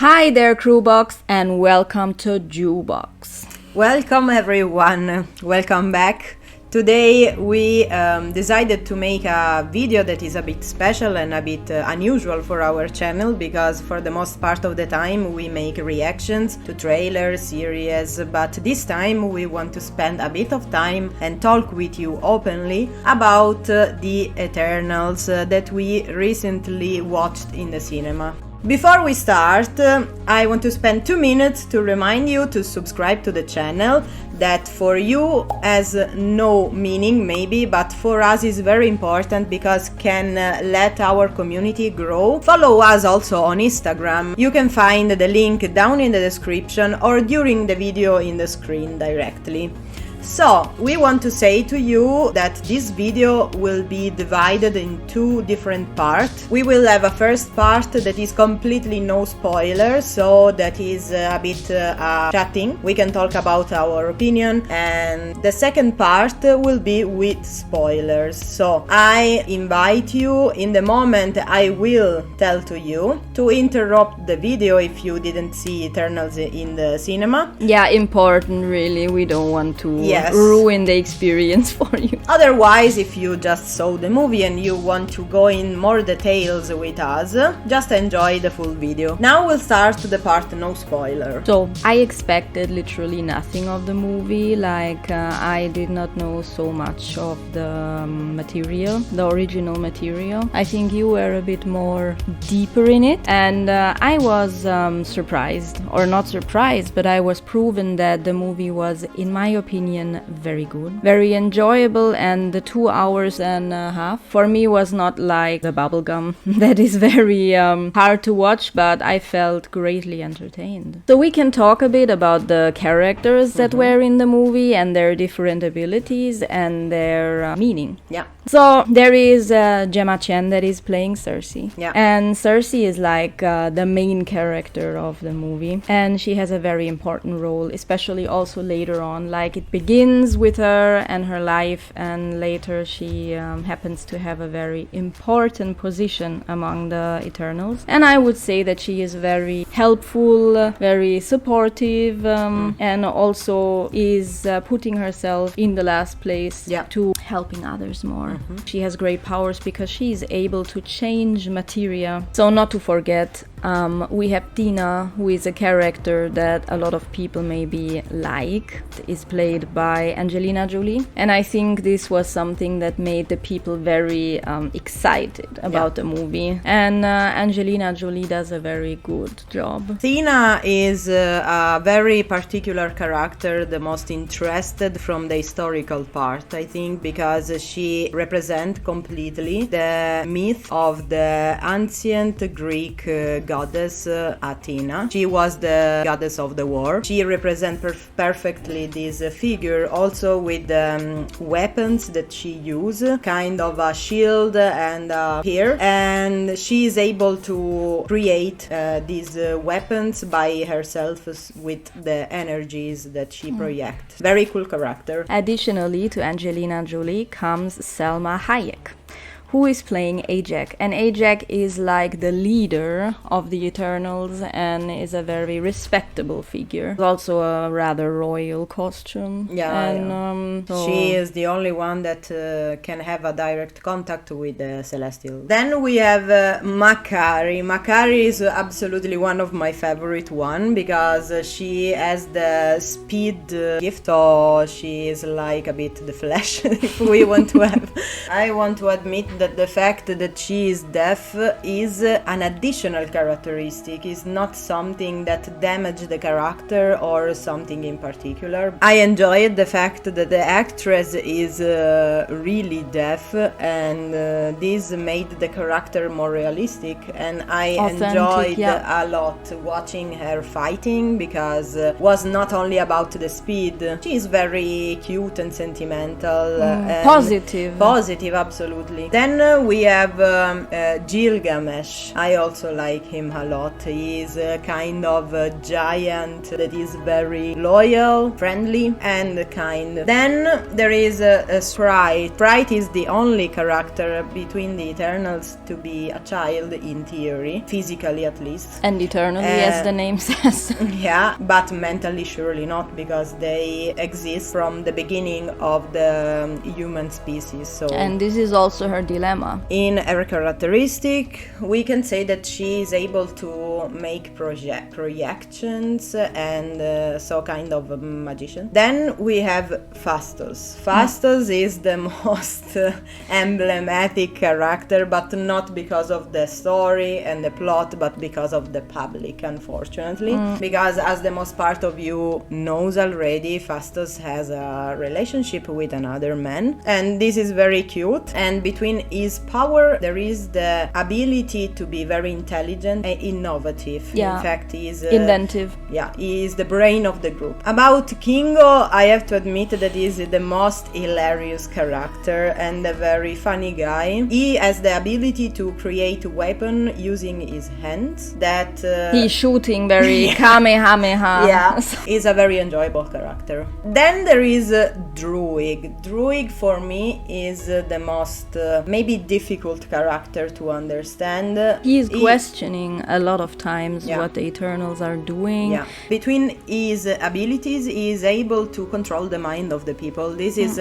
Hi there, Crewbox, and welcome to Giubox. Welcome everyone, welcome back. Today we decided to make a video that is a bit special and a bit unusual for our channel, because for the most part of the time we make reactions to trailers, series, but this time we want to spend a bit of time and talk with you openly about the Eternals that we recently watched in the cinema. Before we start, I want to spend 2 minutes to remind you to subscribe to the channel. That for you has no meaning maybe, but for us is very important because can let our community grow. Follow us also on Instagram. You can find the link down in the description or during the video in the screen directly. So, we want to say to you that this video will be divided in 2 different parts. We will have a first part that is completely no spoilers, so that is a bit chatting. We can talk about our opinion, and the second part will be with spoilers. So, I invite you, in the moment I will tell to you to interrupt the video if you didn't see Eternals in the cinema. Yeah, important really, we don't want to Yes. ruin the experience for you. Otherwise, if you just saw the movie and you want to go in more details with us, just enjoy the full video. Now we'll start the part no spoiler. So, I expected literally nothing of the movie, like I did not know so much of the material, the original material. I think you were a bit more deeper in it, and I was surprised, or not surprised, but I was proven that the movie was, in my opinion, very good, very enjoyable, and the 2 hours and a half for me was not like the bubblegum that is very hard to watch, but I felt greatly entertained. So we can talk a bit about the characters that were in the movie and their different abilities and their meaning. Yeah. So there is Gemma Chen that is playing Cersei. Yeah. And Cersei is like the main character of the movie, and she has a very important role, especially also later on. Like it begins with her and her life, and later she happens to have a very important position among the Eternals. And I would say that she is very helpful, very supportive, and also is putting herself in the last place to helping others more. She has great powers because she is able to change materia. So not to forget, we have Tina, who is a character that a lot of people maybe like. Is played by Angelina Jolie, and I think this was something that made the people very excited about the movie, and Angelina Jolie does a very good job. Tina is a very particular character, the most interested from the historical part, I think, because she represents completely the myth of the ancient Greek goddess Athena. She was the goddess of the war. She represents perfectly this figure, also with weapons that she uses, kind of a shield and a spear, and she is able to create these weapons by herself with the energies that she projects. Very cool character. Additionally to Angelina Jolie comes Salma Hayek, who is playing Ajax, and Ajax is like the leader of the Eternals and is a very respectable figure. Also a rather royal costume. So she is the only one that can have a direct contact with the Celestial. Then we have Makari. Makari is absolutely one of my favorite one because she has the speed gift, so she is like a bit the Flash if we want to have. I want to admit that the fact that she is deaf is an additional characteristic, is not something that damages the character or something in particular. I enjoyed the fact that the actress is really deaf, and this made the character more realistic, and I enjoyed a lot watching her fighting, because it was not only about the speed. She is very cute and sentimental and positive, absolutely. Then Then we have Gilgamesh. I also like him a lot. He is a kind of a giant that is very loyal, friendly, and kind. Then there is a Sprite. Sprite is the only character between the Eternals to be a child in theory, physically at least. And eternally, as the name says. Yeah, but mentally surely not, because they exist from the beginning of the human species. So, and this is also her dilemma. in her characteristic, we can say that she is able to make projections and so kind of a magician. Then we have Phastos. Phastos is the most emblematic character, but not because of the story and the plot, but because of the public, unfortunately. Because as the most part of you knows already, Phastos has a relationship with another man, and this is very cute. And between his power, there is the ability to be very intelligent and innovative. Yeah. In fact, he is Inventive. yeah, he is the brain of the group. About Kingo, I have to admit that he is the most hilarious character and a very funny guy. He has the ability to create a weapon using his hands that He's shooting very kamehameha. yeah, he's a very enjoyable character. Then there is Druid. Druid for me is the most maybe difficult character to understand. He is questioning a lot of times Yeah. what the Eternals are doing. Yeah. Between his abilities, he is able to control the mind of the people. This is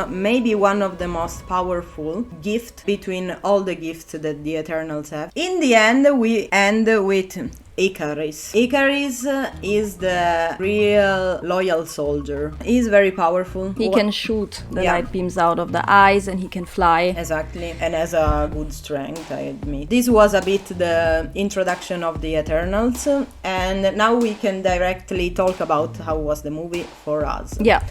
maybe one of the most powerful gift between all the gifts that the Eternals have. In the end, we end with Icarus. Icarus is the real loyal soldier. He's very powerful. He can shoot the Yeah. light beams out of the eyes, and he can fly. Exactly, and has a good strength, I admit. This was a bit the introduction of the Eternals, and now we can directly talk about how was the movie for us. Yeah.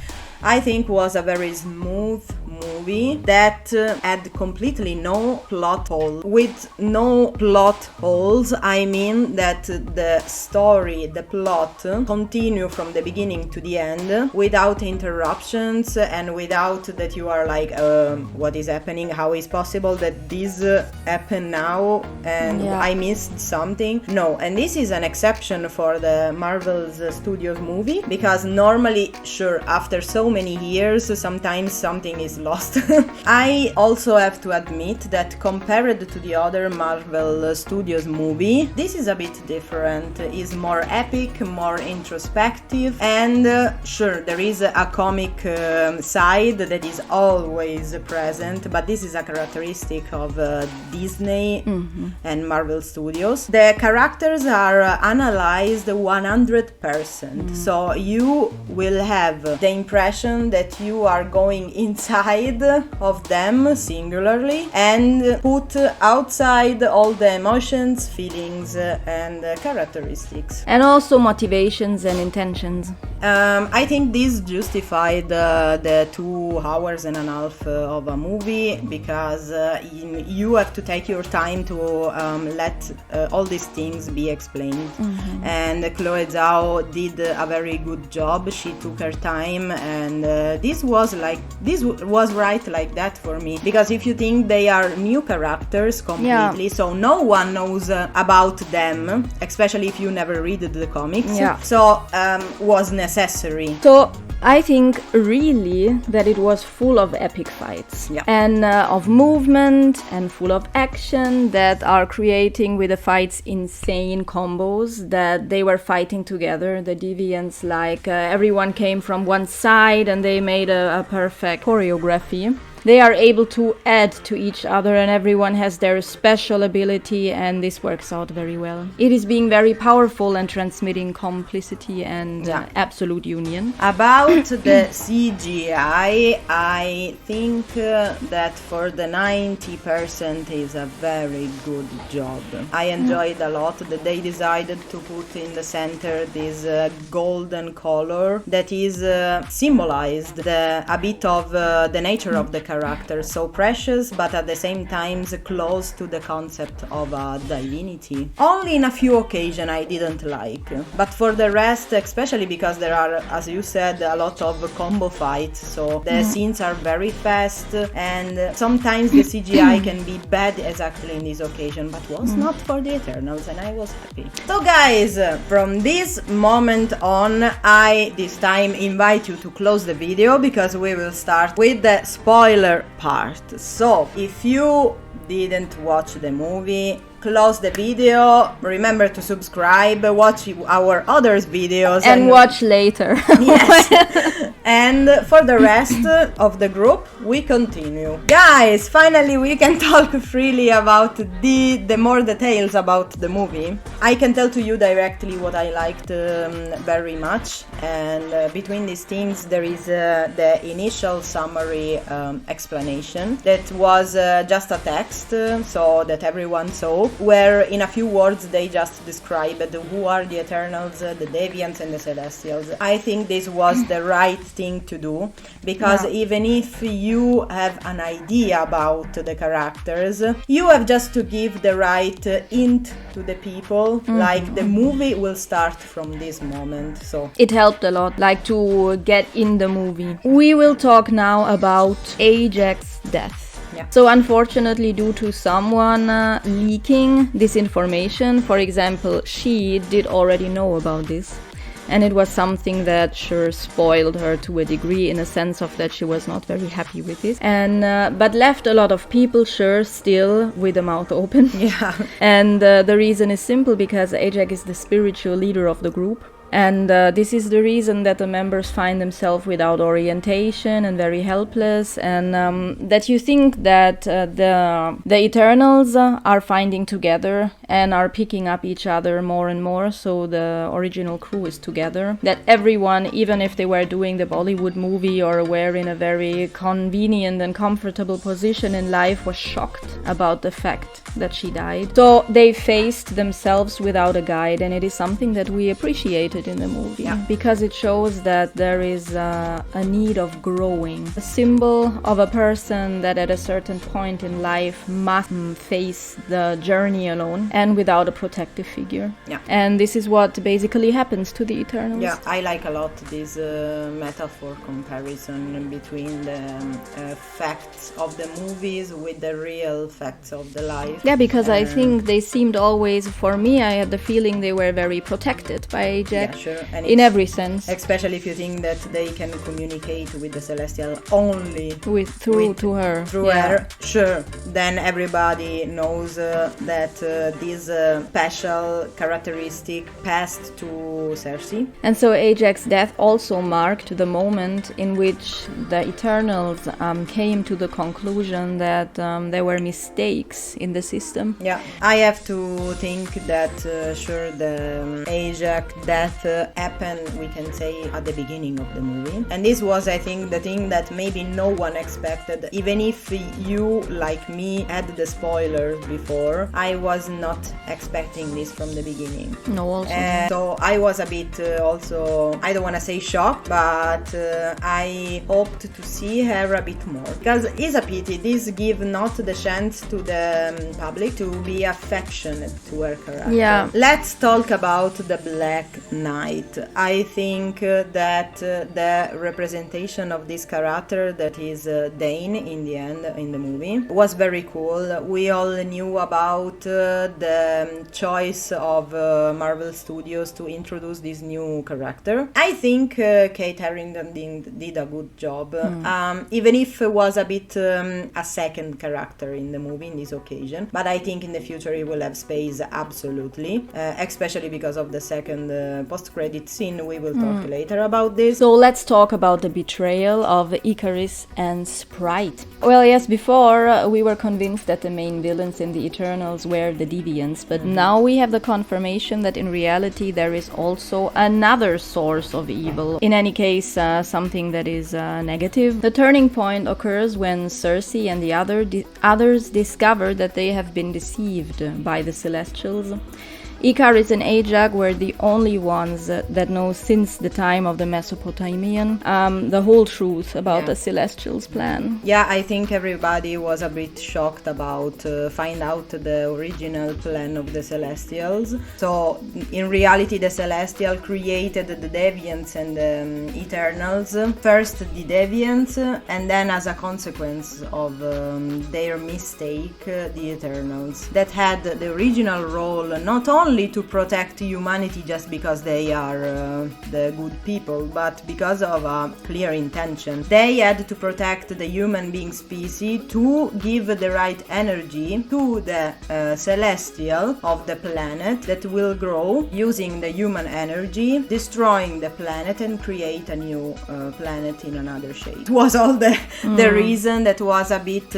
I think was a very smooth movie that had completely no plot hole. With no plot holes, I mean that the story, the plot continue from the beginning to the end without interruptions and without that you are like, what is happening? How is possible that this happened now and Yeah. I missed something? No, and this is an exception for the Marvel's Studios movie, because normally, sure, after so many years, sometimes something is lost. I also have to admit that compared to the other Marvel Studios movie, this is a bit different. It's more epic, more introspective, and sure, there is a comic side that is always present, but this is a characteristic of Disney and Marvel Studios. The characters are analyzed 100%, so you will have the impression that you are going inside of them singularly and put outside all the emotions, feelings, and characteristics. And also motivations and intentions. I think this justified the 2 hours and a half of a movie, because you have to take your time to let all these things be explained. And Chloe Zhao did a very good job. She took her time, and this was right like that for me, because if you think they are new characters completely, so no one knows about them, especially if you never read the comics. So was necessary. So I think really that it was full of epic fights and of movement and full of action that are creating with the fights insane combos that they were fighting together. The deviants, like everyone came from one side and they made a perfect choreography. They are able to add to each other and everyone has their special ability, and this works out very well. It is being very powerful and transmitting complicity and absolute union. About the CGI, I think that for the 90% is a very good job. I enjoyed a lot that they decided to put in the center this golden color that is symbolized a bit of the nature of the character, so precious, but at the same time close to the concept of a divinity. Only in a few occasions I didn't like, but for the rest, especially because there are, as you said, a lot of combo fights, so the scenes are very fast, and sometimes the CGI can be bad exactly in this occasion, but was not for the Eternals, and I was happy. So guys, from this moment on, I this time invite you to close the video, because we will start with the spoiler part. So if you didn't watch the movie, close the video, remember to subscribe, watch our others videos, and watch later. Yes. And for the rest of the group, we continue. Guys, finally we can talk freely about the more details about the movie. I can tell to you directly what I liked very much, and between these things there is the initial summary explanation that was just a text, so that everyone saw, where in a few words they just described who are the Eternals, the Deviants and the Celestials. I think this was the right thing to do, because even if you have an idea about the characters, you have just to give the right hint to the people, like the movie will start from this moment. So it helped a lot, like to get in the movie. We will talk now about Ajax Death. Yeah. So unfortunately, due to someone leaking this information, for example, she did already know about this, and it was something that sure spoiled her to a degree, in a sense of that she was not very happy with this, and but left a lot of people sure still with the mouth open. yeah. And the reason is simple, because Ajax is the spiritual leader of the group. And this is the reason that the members find themselves without orientation and very helpless, and that you think that the Eternals are finding together and are picking up each other more and more, so the original crew is together. That everyone, even if they were doing the Bollywood movie or were in a very convenient and comfortable position in life, was shocked about the fact that she died. So they faced themselves without a guide, and it is something that we appreciated in the movie, because it shows that there is a need of growing, a symbol of a person that at a certain point in life must face the journey alone and without a protective figure. And this is what basically happens to the Eternals. I like a lot this metaphor comparison between the facts of the movies with the real facts of the life. Because I think they seemed always, for me, I had the feeling they were very protected by Ajax. And in every sense, especially if you think that they can communicate with the Celestial only through her. Sure, then everybody knows that this special characteristic passed to Cersei. And so Ajax Death also marked the moment in which the Eternals came to the conclusion that there were mistakes in the system. I have to think that sure, the Ajax Death happened, we can say, at the beginning of the movie, and this was, I think, the thing that maybe no one expected. Even if you, like me, had the spoilers before, I was not expecting this from the beginning. So I was a bit also, I don't want to say shocked, but I hoped to see her a bit more, because it's a pity this give not the chance to the public to be affectionate to her character. Let's talk about the Black Knight. I think that the representation of this character, that is Dane in the end in the movie, was very cool. We all knew about the choice of Marvel Studios to introduce this new character. I think Kate Harington did a good job, even if it was a bit a second character in the movie in this occasion, but I think in the future it will have space, absolutely, especially because of the second post-credit scene. We will talk later about this. So let's talk about the betrayal of Icarus and Sprite. Well, yes, before we were convinced that the main villains in the Eternals were the Deviants, but now we have the confirmation that in reality there is also another source of evil. In any case, something that is negative. The turning point occurs when Cersei and the others discover that they have been deceived by the Celestials. Icarus and Ajax were the only ones that know since the time of the Mesopotamian the whole truth about the Celestials' plan. Yeah, I think everybody was a bit shocked about find out the original plan of the Celestials. So in reality the Celestial created the Deviants and the Eternals. First the Deviants, and then as a consequence of their mistake, the Eternals, that had the original role not only to protect humanity just because they are the good people, but because of a clear intention. They had to protect the human being species to give the right energy to the celestial of the planet that will grow using the human energy, destroying the planet and create a new planet in another shape. It was all the reason that was a bit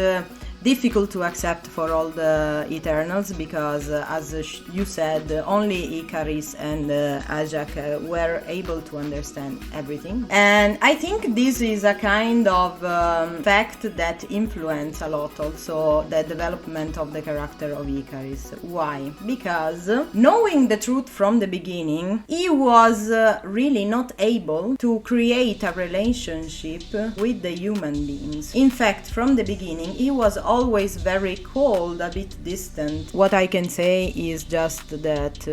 difficult to accept for all the Eternals, because as you said, only Icarus and Ajax were able to understand everything. And I think this is a kind of fact that influenced a lot also the development of the character of Icarus. Why? Because knowing the truth from the beginning, he was really not able to create a relationship with the human beings. In fact, from the beginning, he was always very cold, a bit distant. What I can say is just that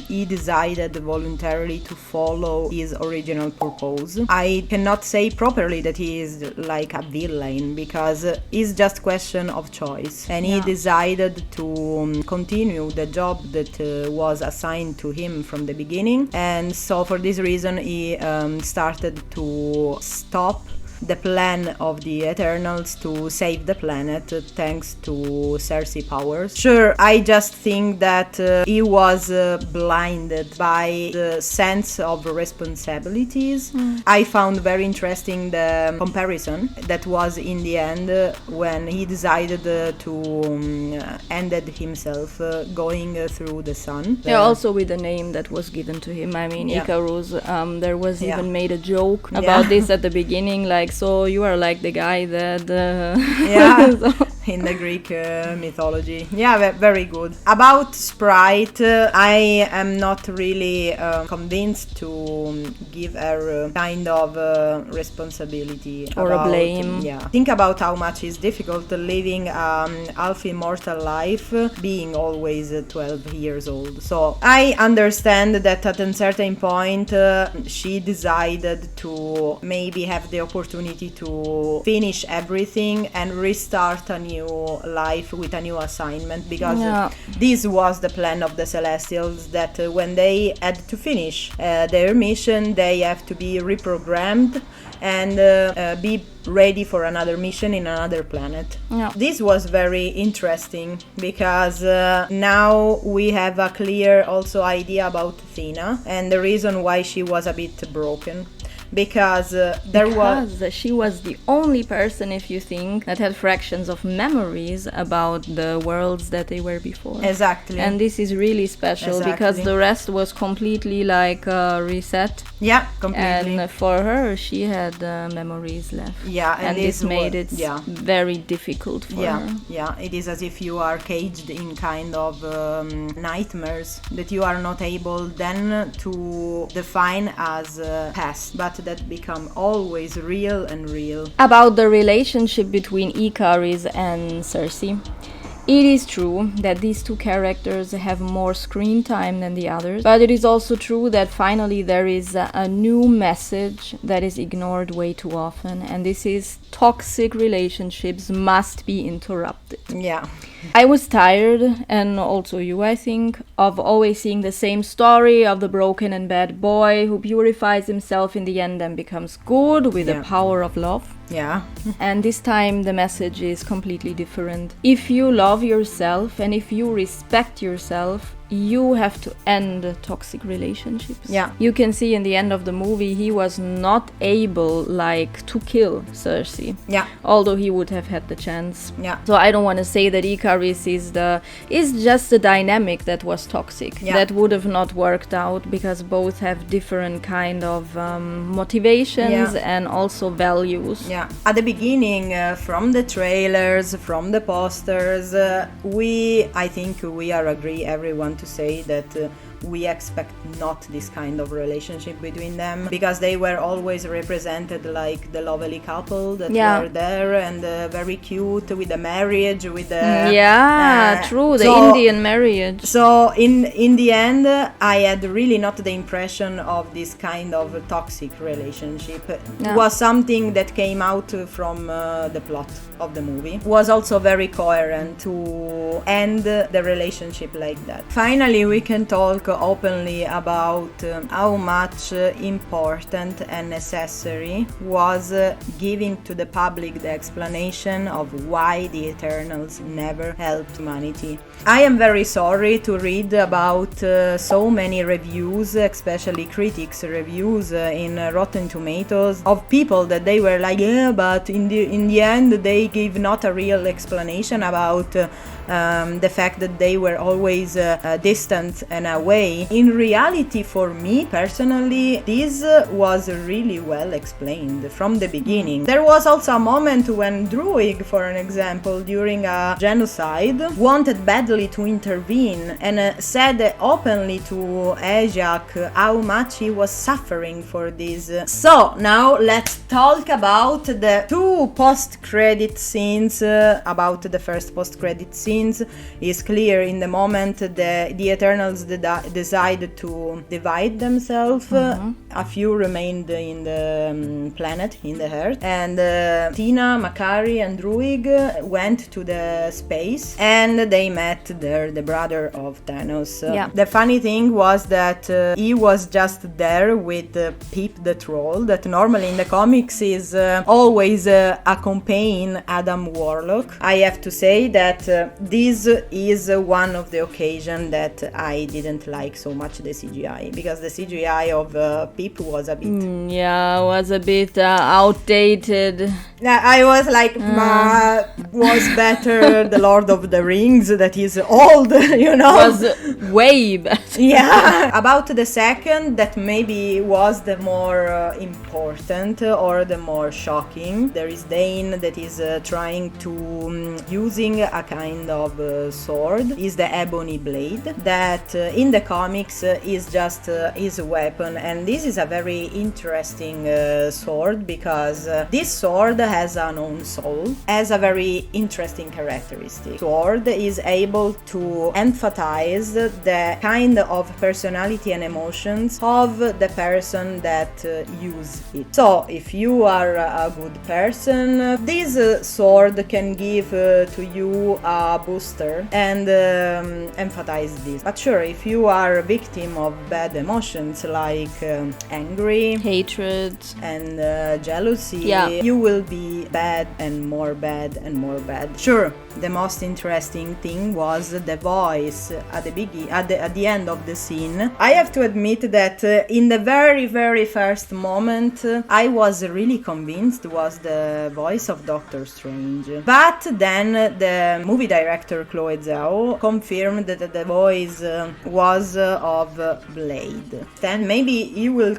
he decided voluntarily to follow his original purpose. I cannot say properly that he is like a villain, because it's just question of choice, and he decided to continue the job that was assigned to him from the beginning. And so for this reason he started to stop the plan of the Eternals to save the planet thanks to Cersei powers. Sure, I just think that he was blinded by the sense of responsibilities. I found very interesting the comparison that was in the end when he decided to ended himself going through the sun. Yeah, also with the name that was given to him. I mean, Icarus, there was even made a joke about this at the beginning, like, so you are like the guy that in the Greek mythology. Yeah, very good. About Sprite, I am not really convinced to give her kind of responsibility or a blame. Yeah, think about how much it's difficult living half immortal life, being always 12 years old. So I understand that at a certain point she decided to maybe have the opportunity to finish everything and restart a new life with a new assignment, because this was the plan of the Celestials, that when they had to finish their mission, they have to be reprogrammed and be ready for another mission in another planet. This was very interesting, because now we have a clear also idea about Athena and the reason why she was a bit broken. Because she was the only person, if you think, that had fractions of memories about the worlds that they were before. Exactly. And this is really special, because the rest was completely like reset. Yeah, completely. And for her, she had memories left. Yeah, and this made it very difficult for her. Yeah, it is as if you are caged in kind of nightmares that you are not able then to define as past, but that become always real and real. About the relationship between Icarus and Cersei. It is true that these two characters have more screen time than the others, but it is also true that finally there is a new message that is ignored way too often, and this is toxic relationships must be interrupted. Yeah. I was tired, and also you, I think, of always seeing the same story of the broken and bad boy who purifies himself in the end and becomes good with the power of love. Yeah. And this time the message is completely different. If you love yourself and if you respect yourself, you have to end toxic relationships. Yeah. You can see in the end of the movie he was not able to kill Cersei. Yeah. Although he would have had the chance. Yeah. So I don't want to say that Icarus is just the dynamic that was toxic. Yeah. That would have not worked out, because both have different kind of motivations and also values. Yeah. At the beginning, from the trailers, from the posters, I think we are agree everyone to say that we expect not this kind of relationship between them, because they were always represented like the lovely couple that were there and very cute with the marriage, with the true, the so, Indian marriage. So in the end, I had really not the impression of this kind of toxic relationship. It was something that came out from the plot of the movie. It was also very coherent to end the relationship like that. Finally, we can talk openly about how much important and necessary was giving to the public the explanation of why the Eternals never helped humanity. I am very sorry to read about so many reviews, especially critics reviews in Rotten Tomatoes, of people that they were like, yeah, but in the end they gave not a real explanation about the fact that they were always distant and away. In reality, for me personally, this was really well explained from the beginning. There was also a moment when Druid, for an example, during a genocide, wanted badly to intervene and said openly to Ajax how much he was suffering for this. So now let's talk about the two post-credit scenes. About the first post-credit scenes, is clear in the moment the Eternals decided to divide themselves. A few remained in the planet, in the Earth, and Tina, Makari and Druid went to the space and they met there the brother of Thanos. The funny thing was that he was just there with Pip the Troll, that normally in the comics is always accompanying Adam Warlock. I have to say that this is one of the occasions that I didn't like so much the CGI, because the CGI of Pip was a bit was a bit outdated. I was like, was better the Lord of the Rings, that is old, you know. Was way better. About the second, that maybe was the more important or the more shocking. There is Dane that is trying to using a kind of sword, is the ebony blade, that in the comics is just his weapon, and this is a very interesting sword, because this sword has an own soul, has a very interesting characteristic. Sword is able to emphasize the kind of personality and emotions of the person that use it. So if you are a good person, this sword can give to you a booster and emphasize this. But sure, if you are a victim of bad emotions like angry, hatred and jealousy, you will be bad and more bad and more bad. Sure, the most interesting thing was the voice at the end of the scene. I have to admit that in the very first moment I was really convinced it was the voice of Doctor Strange, but then the movie director Chloe Zhao confirmed that the voice was of Blade. Then maybe he will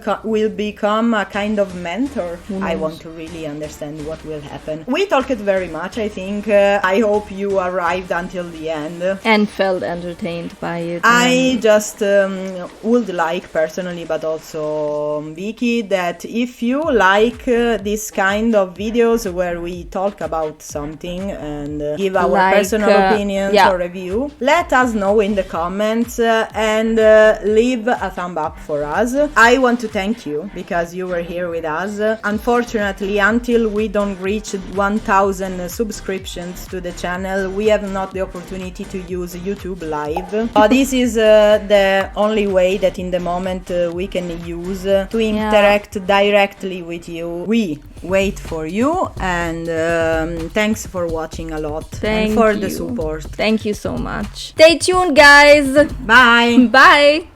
become a kind of mentor. I want to really understand what will happen. We talked very much, I think. I hope you arrived until the end and felt entertained by it. I just would like personally, but also Vicky, that if you like this kind of videos where we talk about something and give our personal opinions or review, let us know in the comments and leave a thumb up for us. I want to thank you because you were here with us. Unfortunately, until we don't reach 1000 subscriptions to the channel, we have not the opportunity to use YouTube Live. This is the only way that in the moment we can use to interact directly with you. We wait for you, and thanks for watching a lot and for the support. Thank you so much. Stay tuned, guys. Bye. Bye.